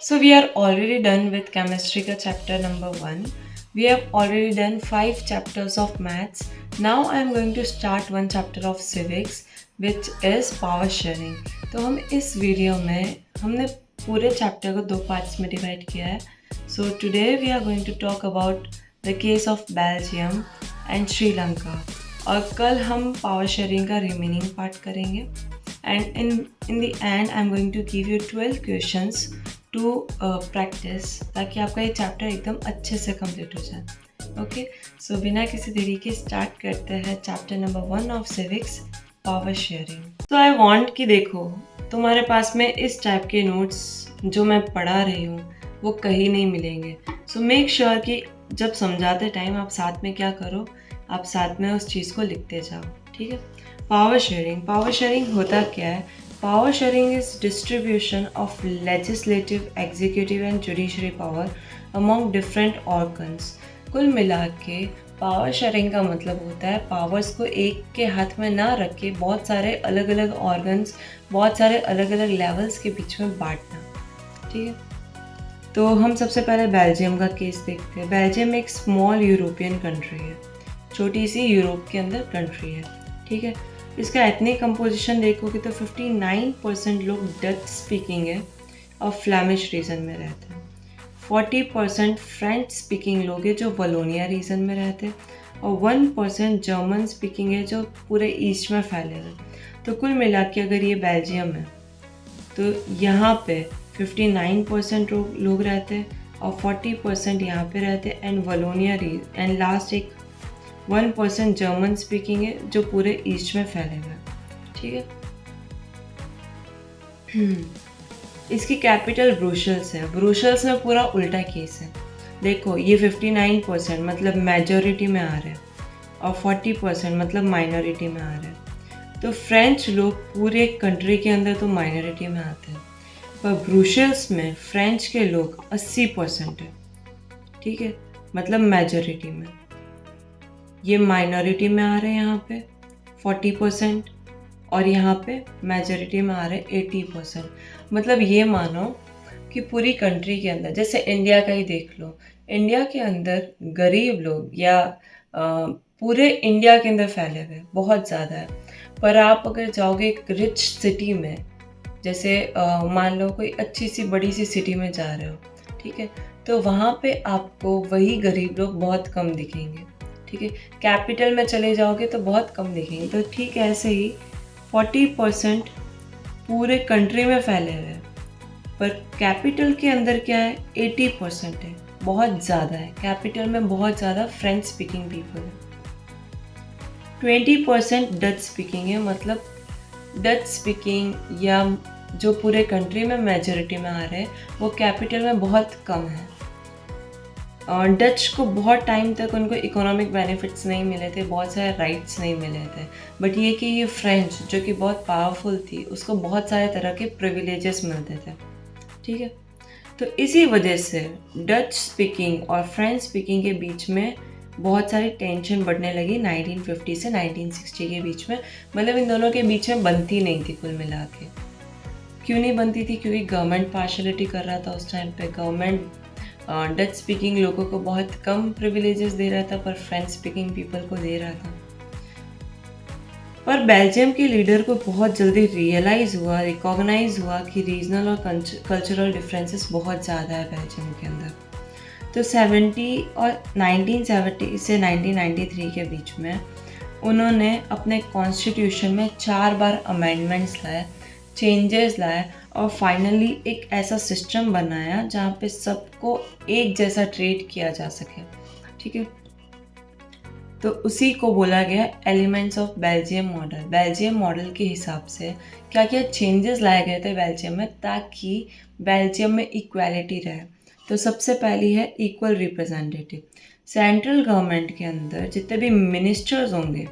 So we are already done with chemistry का chapter number 1. We have already done 5 chapters of maths. Now I am going to start one chapter of civics which is power sharing. तो हम इस video में हमने पूरे chapter को 2 parts में divide किया है. So today we are going to talk about the case of Belgium and Sri Lanka. और कल हम पावर शेयरिंग का रिमेनिंग पार्ट करेंगे. And in the end I'm going to give you 12 questions to practice ताकि आपका ये chapter एकदम अच्छे से कंप्लीट हो जाए. ओके, सो बिना किसी देरी के स्टार्ट करते हैं chapter number 1 of civics, power sharing. तो आई वांट कि देखो तुम्हारे पास में इस टाइप के नोट्स जो मैं पढ़ा रही हूँ वो कहीं नहीं मिलेंगे. सो मेक श्योर कि जब समझाते टाइम आप साथ में क्या करो, आप साथ में उस चीज़ को लिखते जाओ. ठीक है. पावर शेयरिंग होता क्या है? Power sharing is distribution of legislative, executive and judiciary power among different organs. कुल मिला के पावर शेयरिंग का मतलब होता है पावर्स को एक के हाथ में ना रख के बहुत सारे अलग अलग ऑर्गन्स, बहुत सारे अलग अलग लेवल्स के बीच में बांटना. ठीक है. तो हम सबसे पहले बेल्जियम का केस देखते हैं. बेल्जियम एक स्मॉल यूरोपियन कंट्री है, छोटी सी यूरोप के अंदर कंट्री है. ठीक है. इसका एथनिक कंपोजिशन देखोगे तो 59% लोग डच स्पीकिंग है और फ्लैमिश रीजन में रहते हैं. 40% फ्रेंच स्पीकिंग लोग हैं जो वलोनिया रीजन में रहते हैं और 1% जर्मन स्पीकिंग है जो पूरे ईस्ट में फैले हुए. तो कुल मिला के अगर ये बेल्जियम है तो यहाँ पे 59% लोग रहते हैं और 40% यहाँ पे रहते हैं एंड वलोनिया एंड लास्ट एक 1% जर्मन स्पीकिंग है जो पूरे ईस्ट में फैले हुए हैं. ठीक है. इसकी कैपिटल ब्रुसेल्स है. ब्रुसेल्स में पूरा उल्टा केस है. देखो ये 59% मतलब मेजॉरिटी में आ रहे हैं और 40% मतलब माइनॉरिटी में आ रहे हैं. तो फ्रेंच लोग पूरे कंट्री के अंदर तो माइनॉरिटी में आते हैं, पर ब्रुसेल्स में फ्रेंच के लोग 80% है. ठीक है. मतलब मेजॉरिटी में. ये माइनॉरिटी में आ रहे हैं यहाँ पे 40% और यहाँ पे मेजॉरिटी में आ रहे हैं 80%. मतलब ये मानो कि पूरी कंट्री के अंदर, जैसे इंडिया का ही देख लो, इंडिया के अंदर गरीब लोग या पूरे इंडिया के अंदर फैले हुए बहुत ज़्यादा है. पर आप अगर जाओगे एक रिच सिटी में, जैसे मान लो कोई अच्छी सी बड़ी सी सिटी में जा रहे हो, ठीक है, तो वहाँ पे आपको वही गरीब लोग बहुत कम दिखेंगे. ठीक है. कैपिटल में चले जाओगे तो बहुत कम दिखेंगे. तो ठीक ऐसे ही 40% पूरे कंट्री में फैले हुए हैं, पर कैपिटल के अंदर क्या है, 80% है. बहुत ज़्यादा है. कैपिटल में बहुत ज़्यादा फ्रेंच स्पीकिंग पीपल है. 20% डच स्पीकिंग है. मतलब डच स्पीकिंग या जो पूरे कंट्री में मेजॉरिटी में आ रहे हैं वो कैपिटल में बहुत कम है. और डच को बहुत टाइम तक उनको इकोनॉमिक बेनिफिट्स नहीं मिले थे, बहुत सारे राइट्स नहीं मिले थे. बट ये कि ये फ्रेंच जो कि बहुत पावरफुल थी उसको बहुत सारे तरह के प्रिविलेजेस मिलते थे. ठीक है. तो इसी वजह से डच स्पीकिंग और फ्रेंच स्पीकिंग के बीच में बहुत सारी टेंशन बढ़ने लगी 1950 से 1960 के बीच में. मतलब इन दोनों के बीच में बनती नहीं थी कुल मिला के. क्यों नहीं बनती थी? क्योंकि गवर्नमेंट पार्शलिटी कर रहा था उस टाइम पे. गवर्नमेंट डच स्पीकिंग लोगों को बहुत कम प्रिविलेजेस दे रहा था पर फ्रेंच स्पीकिंग पीपल को दे रहा था. पर बेल्जियम के लीडर को बहुत जल्दी रिकॉग्नाइज हुआ कि रीजनल और कल्चरल डिफरेंसेस बहुत ज़्यादा है बेल्जियम के अंदर. तो 1970 से 1993 के बीच में उन्होंने अपने कॉन्स्टिट्यूशन में 4 बार अमेंडमेंट्स लाए, चेंजेस लाए और फाइनली एक ऐसा सिस्टम बनाया जहाँ पे सबको एक जैसा ट्रीट किया जा सके. ठीक है. तो उसी को बोला गया elements of Belgium model. Belgium model के हिसाब से क्या क्या चेंजेस लाए गए थे बेल्जियम में ताकि बेल्जियम में इक्वालिटी रहे. तो सबसे पहली है इक्वल रिप्रेजेंटेटिव. सेंट्रल गवर्नमेंट के अंदर जितने भी मिनिस्टर्स होंगे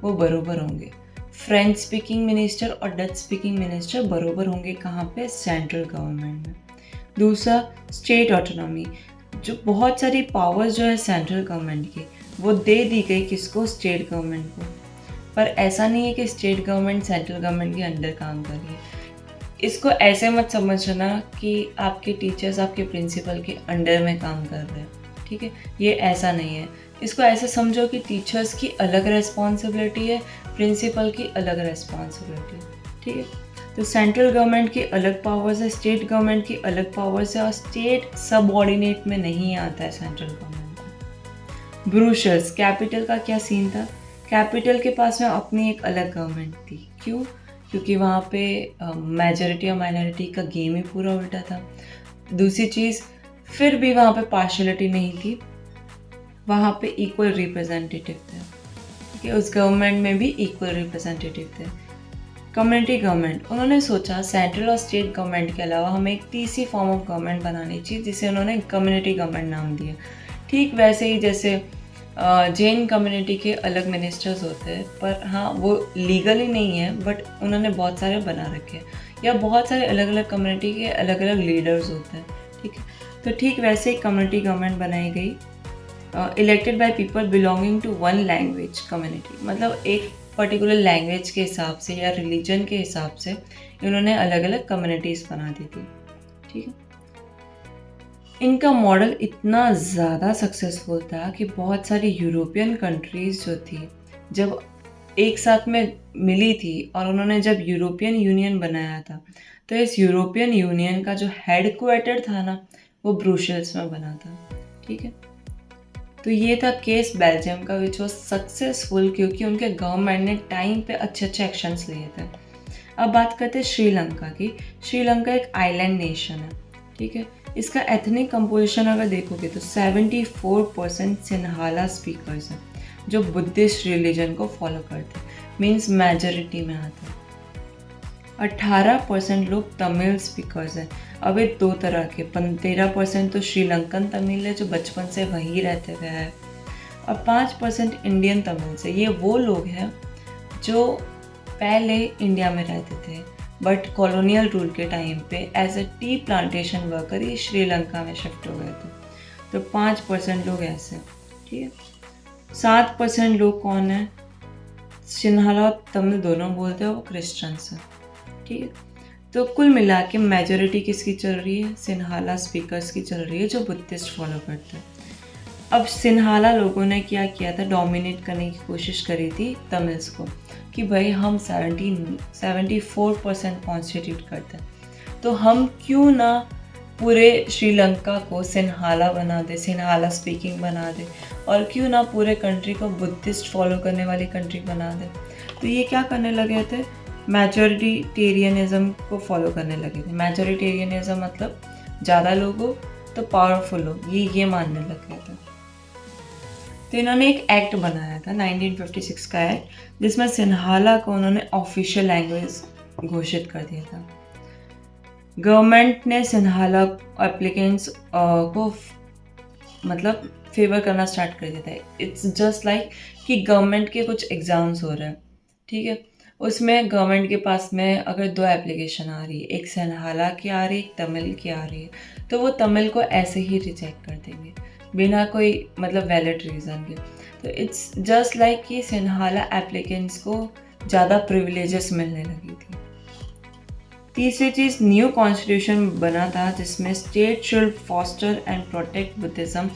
वो बरोबर होंगे. फ्रेंच स्पीकिंग मिनिस्टर और डच स्पीकिंग मिनिस्टर बरोबर होंगे. कहाँ पे? सेंट्रल गवर्नमेंट में. दूसरा स्टेट ऑटोनॉमी. जो बहुत सारी पावर्स जो है सेंट्रल गवर्नमेंट की वो दे दी गई किसको? स्टेट गवर्नमेंट को. पर ऐसा नहीं है कि स्टेट गवर्नमेंट सेंट्रल गवर्नमेंट के अंडर काम कर रही है. इसको ऐसे मत समझना कि आपके टीचर्स आपके प्रिंसिपल के अंडर में काम कर रहे हैं, ठीक है, ये ऐसा नहीं है। इसको ऐसे समझो कि टीचर्स की अलग रिस्पॉन्सिबिलिटी है, प्रिंसिपल की अलग रिस्पॉन्सिबिलिटी है, ठीक है। तो सेंट्रल गवर्नमेंट की अलग पावर्स है, स्टेट गवर्नमेंट की अलग पावर्स है, और स्टेट सबऑर्डिनेट में नहीं आता है सेंट्रल गवर्नमेंट को। ब्रुसेल्स कैपिटल का क्या सीन था? कैपिटल के पास में अपनी एक अलग गवर्नमेंट थी। क्यों? क्योंकि वहाँ पे मेजॉरिटी और माइनॉरिटी का गेम ही पूरा उल्टा था। दूसरी चीज़, फिर भी वहाँ पे पार्शलिटी नहीं थी, वहाँ पे इक्वल रिप्रेजेंटेटिव थे, कि उस गवर्नमेंट में भी इक्वल रिप्रेजेंटेटिव थे। कम्युनिटी गवर्नमेंट, उन्होंने सोचा सेंट्रल और स्टेट गवर्नमेंट के अलावा हमें एक तीसरी फॉर्म ऑफ गवर्नमेंट बनानी चाहिए, जिसे उन्होंने कम्युनिटी गवर्नमेंट नाम दिया। ठीक वैसे ही जैसे जैन कम्युनिटी के अलग मिनिस्टर्स होते हैं, पर हाँ वो लीगली नहीं है, बट उन्होंने बहुत सारे बना रखे हैं, या बहुत सारे अलग अलग कम्युनिटी के अलग अलग लीडर्स होते हैं, ठीक है। तो ठीक वैसे ही कम्युनिटी गवर्नमेंट बनाई गई, elected by people belonging to one language community, मतलब एक पर्टिकुलर लैंग्वेज के हिसाब से या रिलीजन के हिसाब से इन्होंने अलग अलग कम्युनिटीज़ बना दी थी, ठीक है। इनका मॉडल इतना ज़्यादा सक्सेसफुल था कि बहुत सारी यूरोपियन कंट्रीज़ जो थी, जब एक साथ में मिली थी और उन्होंने जब यूरोपियन यूनियन बनाया था, तो इस यूरोपियन यूनियन का जो हेड क्वार्टर था ना, वो ब्रुसेल्स में बना था, ठीक है। तो ये था केस बेल्जियम का, विच वॉज सक्सेसफुल क्योंकि उनके गवर्नमेंट ने टाइम पे अच्छे अच्छे एक्शंस लिए थे। अब बात करते हैं श्रीलंका की। श्रीलंका एक आइलैंड नेशन है, ठीक है। इसका एथनिक कंपोजिशन अगर देखोगे तो 74% सिन्हाला स्पीकर्स हैं जो बुद्धिस्ट रिलीजन को फॉलो करते हैं, मीन्स मेजॉरिटी में आते हैं। 18% लोग तमिल स्पीकर्स हैं। अब ये दो तरह के, 13% तो श्रीलंकन तमिल है जो बचपन से वहीं रहते हुए हैं, और 5% इंडियन तमिल से। ये वो लोग हैं जो पहले इंडिया में रहते थे, बट कॉलोनियल रूल के टाइम पे as a tea plantation worker ये श्रीलंका में शिफ्ट हो गए थे। तो 5% लोग ऐसे, ठीक है। 7% लोग कौन है? सिन्हाला और तमिल दोनों बोलते हैं, वो क्रिश्चियंस हैं, ठीक है। तो कुल मिला के मेजोरिटी किसकी चल रही है? सिन्हाला स्पीकर्स की चल रही है जो बुद्धिस्ट फॉलो करते हैं। अब सिन्हाला लोगों ने क्या किया था? डोमिनेट करने की कोशिश करी थी तमिल्स को, कि भाई हम 74% कॉन्स्टिट्यूट करते हैं, तो हम क्यों ना पूरे श्रीलंका को सिन्हाला बना दे, सिन्हाला स्पीकिंग बना दे, और क्यों ना पूरे कंट्री को बुद्धिस्ट फॉलो करने वाली कंट्री बना दे। तो ये क्या करने लगे थे? मैजोरिटेरियनिज्म को फॉलो करने लगे थे। मैजोरिटेरियनिज्म मतलब ज़्यादा लोग हो तो पावरफुल हो, ये मानने लग गए थे। तो इन्होंने एक एक्ट बनाया था 1956 का एक्ट, जिसमें सिन्हाला को उन्होंने ऑफिशियल लैंग्वेज घोषित कर दिया था। गवर्नमेंट ने सिन्हाला एप्लीकेंट्स को मतलब फेवर करना स्टार्ट कर दिया था। इट्स जस्ट लाइक कि गवर्नमेंट के कुछ एग्ज़ाम्स हो रहे हैं, ठीक है, उसमें गवर्नमेंट के पास में अगर 2 एप्लीकेशन आ रही है, एक सिन्हाला की आ रही है, एक तमिल की आ रही है, तो वो तमिल को ऐसे ही रिजेक्ट कर देंगे बिना कोई मतलब वैलिड रीज़न के। तो इट्स जस्ट लाइक कि सिन्हाला एप्लीकेंट्स को ज़्यादा प्रिविलेजेस मिलने लगी थी। तीसरी चीज़, न्यू कॉन्स्टिट्यूशन बना था जिसमें state should foster and protect Buddhism,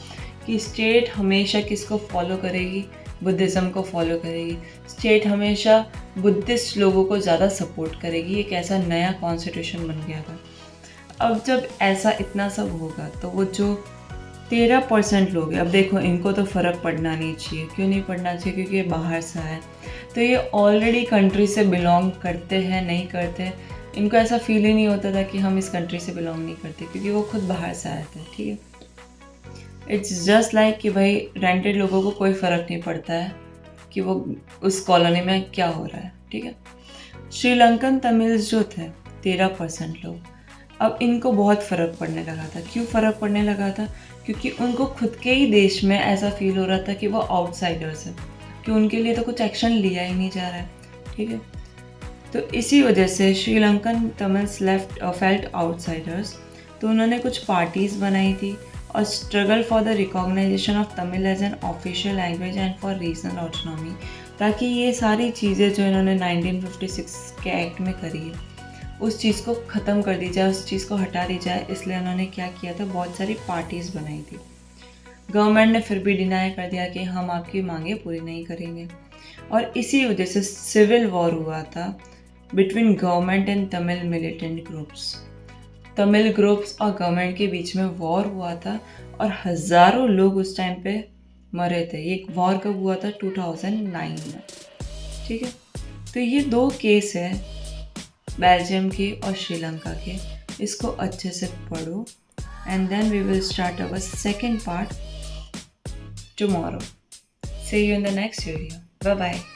कि स्टेट हमेशा किसको फॉलो करेगी? बुद्धिज़्म को फॉलो करेगी। स्टेट हमेशा बुद्धिस्ट लोगों को ज़्यादा सपोर्ट करेगी। एक ऐसा नया कॉन्स्टिट्यूशन बन गया था। अब जब ऐसा इतना सब होगा तो वो जो 13% लोग हैं, अब देखो इनको तो फ़र्क पड़ना नहीं चाहिए। क्यों नहीं पड़ना चाहिए? क्योंकि ये बाहर से आए, तो ये ऑलरेडी कंट्री से बिलोंग करते हैं, नहीं करते, इनको ऐसा फील ही नहीं होता था कि हम इस कंट्री से बिलोंग नहीं करते, क्योंकि वो खुद बाहर से आए थे, ठीक है। इट्स जस्ट लाइक कि भाई रेंटेड लोगों को कोई फ़र्क नहीं पड़ता है कि वो उस कॉलोनी में क्या हो रहा है, ठीक है। श्रीलंकन तमिल्स जो थे 13% लोग, अब इनको बहुत फ़र्क पड़ने लगा था। क्यों फ़र्क पड़ने लगा था? क्योंकि उनको खुद के ही देश में ऐसा फील हो रहा था कि वो आउटसाइडर्स हैं, कि उनके लिए तो कुछ एक्शन लिया ही नहीं जा रहा है, ठीक है। तो इसी वजह से श्रीलंकन तमिल्स फेल्ट आउटसाइडर्स। तो उन्होंने कुछ पार्टीज़ बनाई थी और struggle for the recognisation of Tamil as an official language and for regional autonomy, ताकि ये सारी चीज़ें जो इन्होंने 1956 के एक्ट में करी है उस चीज़ को ख़त्म कर दी जाए, उस चीज़ को हटा दी जाए, इसलिए उन्होंने क्या किया था, बहुत सारी पार्टीज़ बनाई थी। गवर्नमेंट ने फिर भी डिनाई कर दिया कि हम आपकी मांगे पूरी नहीं करेंगे, और इसी वजह से सिविल वॉर हुआ था between government and Tamil militant groups. Tamil groups और गवर्नमेंट के बीच में वॉर हुआ था और हज़ारों लोग उस टाइम पे मरे थे। ये वॉर कब हुआ था? 2009 में। ठीक है, तो ये 2 केस है बेल्जियम के और श्रीलंका के। इसको अच्छे से पढ़ो and then we will start our second part tomorrow. See you in the next video. Bye bye.